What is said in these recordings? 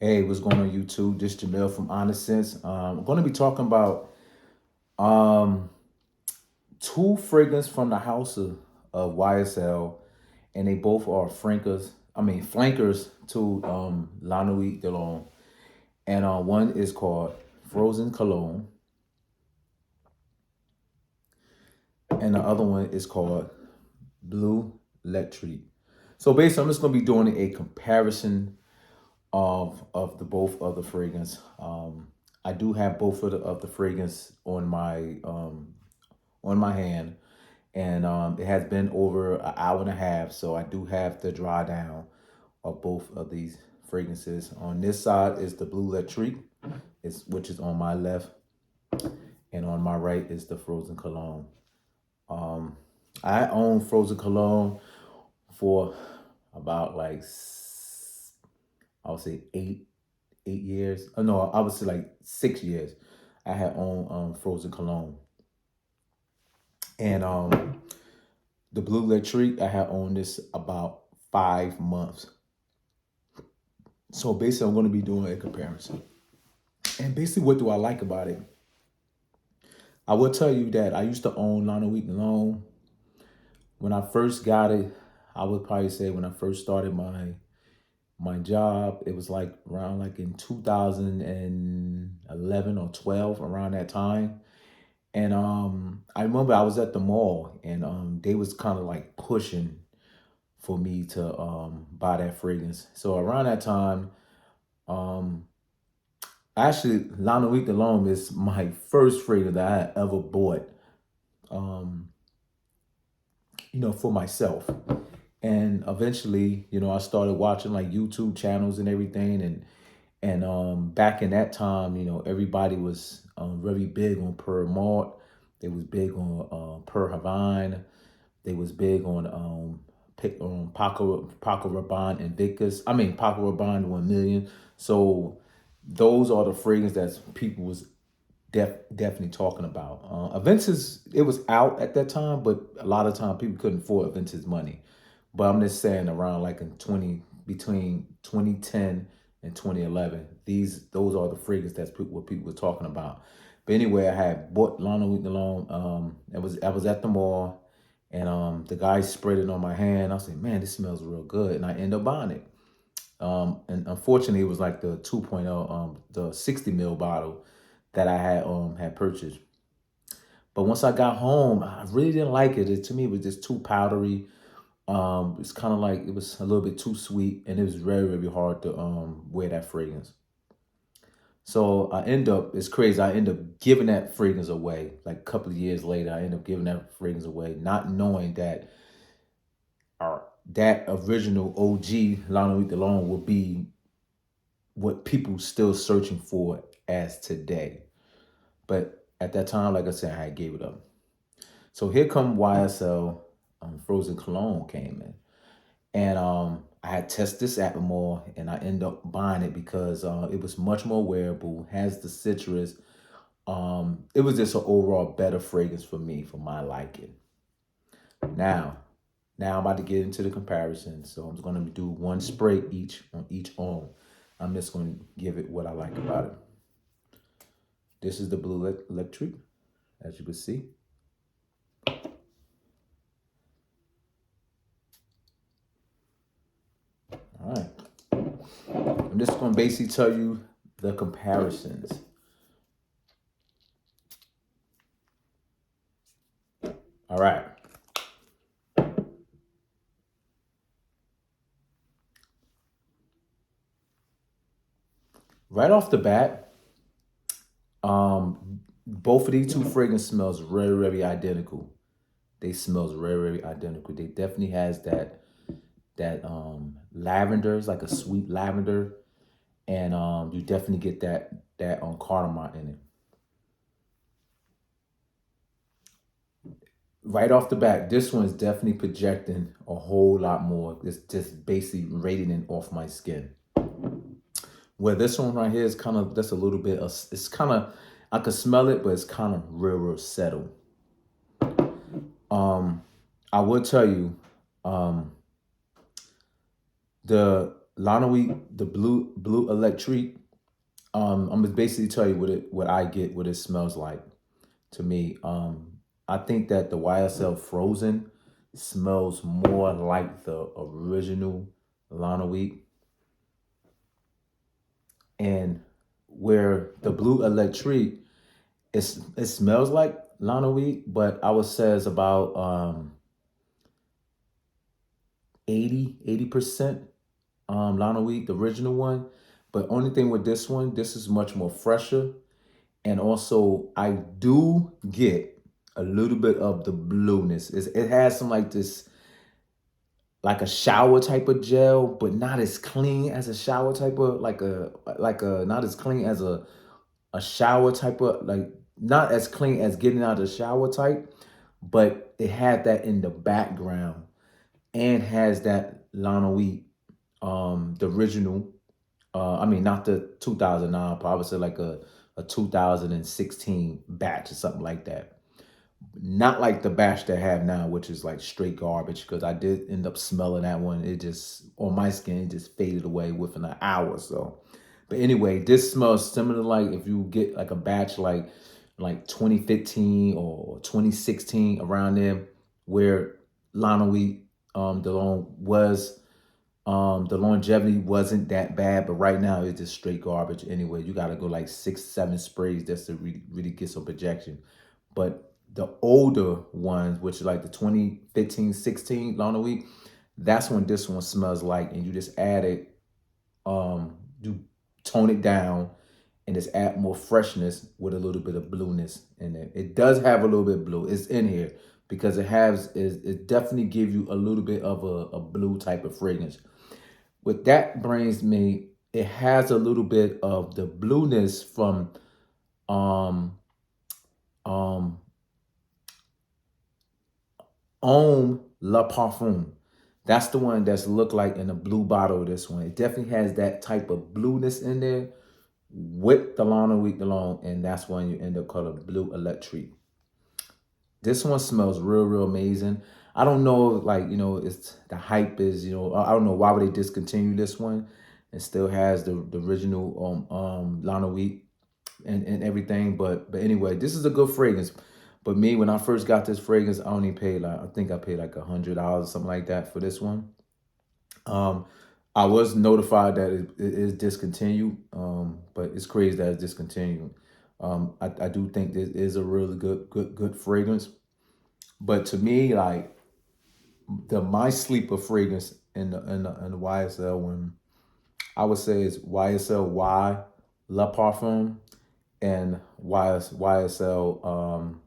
Hey, what's going on YouTube? This Jamil from Honest Sense. I'm going to be talking about um, two fragrances from the house of YSL, and they both are flankers to La Nuit cologne. And one is called Frozen Cologne, and the other one is called Bleu Electrique. So basically, I'm just going to be doing a comparison of the both of the fragrance. I do have both of the fragrance on my hand, and it has been over an hour and a half. So I do have the dry down of both of these fragrances. On this side is the Bleu Electrique, which is on my left, and on my right is the Frozen Cologne. Um, I own Frozen Cologne for about I would say 8 years. Oh, no, I would say like 6 years. I had owned Frozen Cologne, and the Blue Electric, I had owned this about 5 months. So basically, I'm going to be doing a comparison. And basically, what do I like about it? I will tell you that I used to own Lana Week Cologne. When I first got it, I would probably say when I first started my job, it was like around like in 2011 or 12, around that time. And I remember I was at the mall, and they was kind of like pushing for me to buy that fragrance. So around that time, um, actually, Lana Week Alone is my first fragrance that I had ever bought, um, for myself. And eventually, I started watching like YouTube channels and everything. And back in that time, everybody was very big on Per Malt. They was big on Per Havana. They was big on Paco Rabanne Invictus. I mean Paco Rabanne 1 million. So those are the fragrances that people was definitely talking about. Aventus, it was out at that time, but a lot of time people couldn't afford Aventus money. But I'm just saying around like in 20 between 2010 and 2011, those are the fragrances what people were talking about. But anyway, I had bought Lana Week Alone. I was at the mall, and the guy sprayed it on my hand. I said, "Man, this smells real good," and I ended up buying it. And unfortunately, it was like the 2.0, the 60 ml bottle that I had purchased. But once I got home, I really didn't like it. To me, it was just too powdery. It's kind of like it was a little bit too sweet, and it was very, very hard to wear that fragrance. So it's crazy. I end up giving that fragrance away. Like a couple of years later, I end up giving that fragrance away, not knowing that that original OG Lana Week Alone will be what people still searching for as today. But at that time, like I said, I gave it up. So here come YSL Frozen Cologne came in. And I had tested this at the mall, and I ended up buying it because it was much more wearable, has the citrus. It was just an overall better fragrance for me, for my liking. Now, now I'm about to get into the comparison. So I'm going to do one spray on each arm. I'm just going to give it what I like about it. This is the Blue Electric, as you can see. All right. I'm just going to basically tell you the comparisons. All right. Right off the bat, both of these two fragrances smells very, very identical. They smells very, very identical. They definitely has that lavender. It's like a sweet lavender, and you definitely get that cardamom in it. Right off the bat, this one is definitely projecting a whole lot more. It's just basically radiating off my skin. Where this one right here is kind of that's a little bit of, it's kind of, I could smell it, but it's kind of real settled. Um, I would tell you, the Lana Week, the blue Electrique. I'm gonna basically tell you what I get, what it smells like to me. I think that the YSL Frozen smells more like the original Lana Week, and where the blue Electrique, it smells like Lana Week, but I would say it's about 80% Lana Week, the original one. But only thing with this one, this is much more fresher. And also, I do get a little bit of the blueness. It has some like this, like a shower type of gel, but not as clean as a shower type of like a not as clean as a shower type of like not as clean as getting out of the shower type, but it had that in the background and has that Lana Wheat, the original. I mean, not the 2009, but I would say like a 2016 batch or something like that. Not like the batch they have now, which is like straight garbage. Because I did end up smelling that one. It just on my skin, it just faded away within an hour or so. But anyway, this smells similar. Like if you get like a batch like 2015 or 2016 around there, where Lana Wheat, the longevity wasn't that bad, but right now it's just straight garbage. Anyway, you got to go like 6, 7 sprays just to really get some projection. But the older ones, which is like the 2015, 16 Lana Week, that's when this one smells like, and you just add it, you tone it down, and just add more freshness with a little bit of blueness in it. It does have a little bit of blue. It's in here because it definitely give you a little bit of a blue type of fragrance. What that brings me, it has a little bit of the blueness from um um Homme La Parfum. That's the one that's looked like in the blue bottle of this one. It definitely has that type of blueness in there with the Lana Week alone, and that's when you end up calling Bleu Electrique. This one smells real amazing. I don't know, like, it's the hype is, I don't know why would they discontinue this one. It still has the original Lana Wheat and everything. But anyway, this is a good fragrance. But me, when I first got this fragrance, I only paid like I think I paid like $100 or something like that for this one. Um, I was notified that it is discontinued, but it's crazy that it's discontinued. I do think this is a really good fragrance. But to me, like the my sleeper fragrance in the YSL one, I would say is YSL Y La Parfum and YSL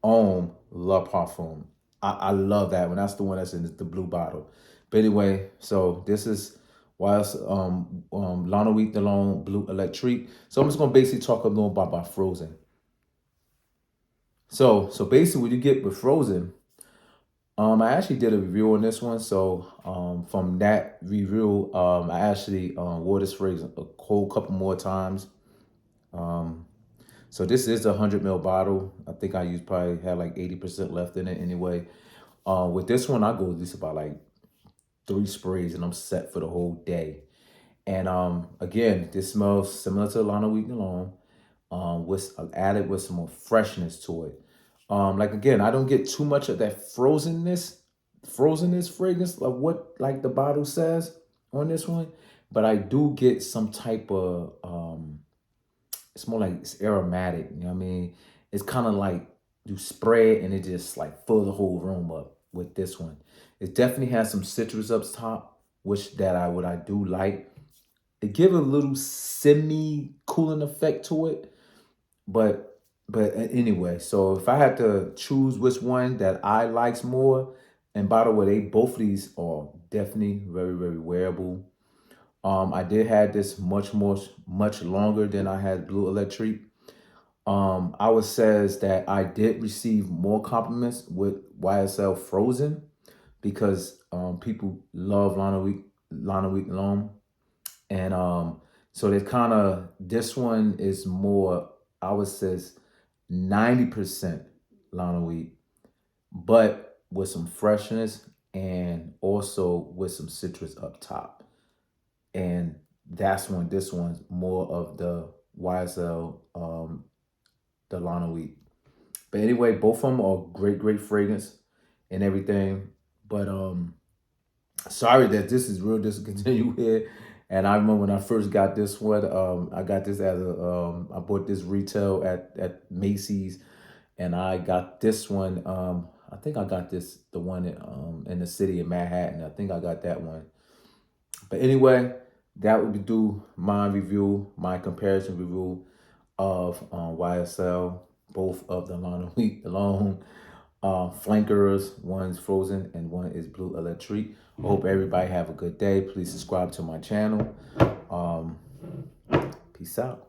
Homme La Parfum. I love that one. That's the one that's in the blue bottle. But anyway, so this is YSL Lana Week Delon Blue Electrique. So I'm just gonna basically talk a little about Frozen. So basically what you get with Frozen, I actually did a review on this one. So from that review, I actually wore this fragrance a whole couple more times. Um, so this is a 100 ml bottle. I think I used probably had like 80% left in it anyway. With this one, I go at least about like 3 sprays and I'm set for the whole day. And again, this smells similar to Lana Week Alone, with added with some more freshness to it. Like again, I don't get too much of that frozenness fragrance of what like the bottle says on this one, but I do get some type of it's more like it's aromatic. You know what I mean? It's kind of like you spray it and it just like fill the whole room up with this one. It definitely has some citrus up top, which that I what I do like. It give a little semi cooling effect to it, but anyway. So if I had to choose which one that I likes more, and by the way, they both of these are definitely very wearable. I did have this much longer than I had Blue Electric. I would says that I did receive more compliments with YSL Frozen because people love Lana Week long, and so they kind of this one is more I would says 90% Lana Week, but with some freshness and also with some citrus up top. and that's when this one's more of the YSL, the Nuit. But anyway, both of them are great fragrance and everything. But sorry that this is real discontinued here. And I remember when I first got this one, I got this as a I bought this retail at Macy's, and I got this one. I think I got this the one in the city of Manhattan. I think I got that one. But anyway, that would be do my review, my comparison review of YSL, both of the Lana Wheat alone. Flankers, one's frozen and one is Bleu Electrique. I hope everybody have a good day. Please subscribe to my channel. Peace out.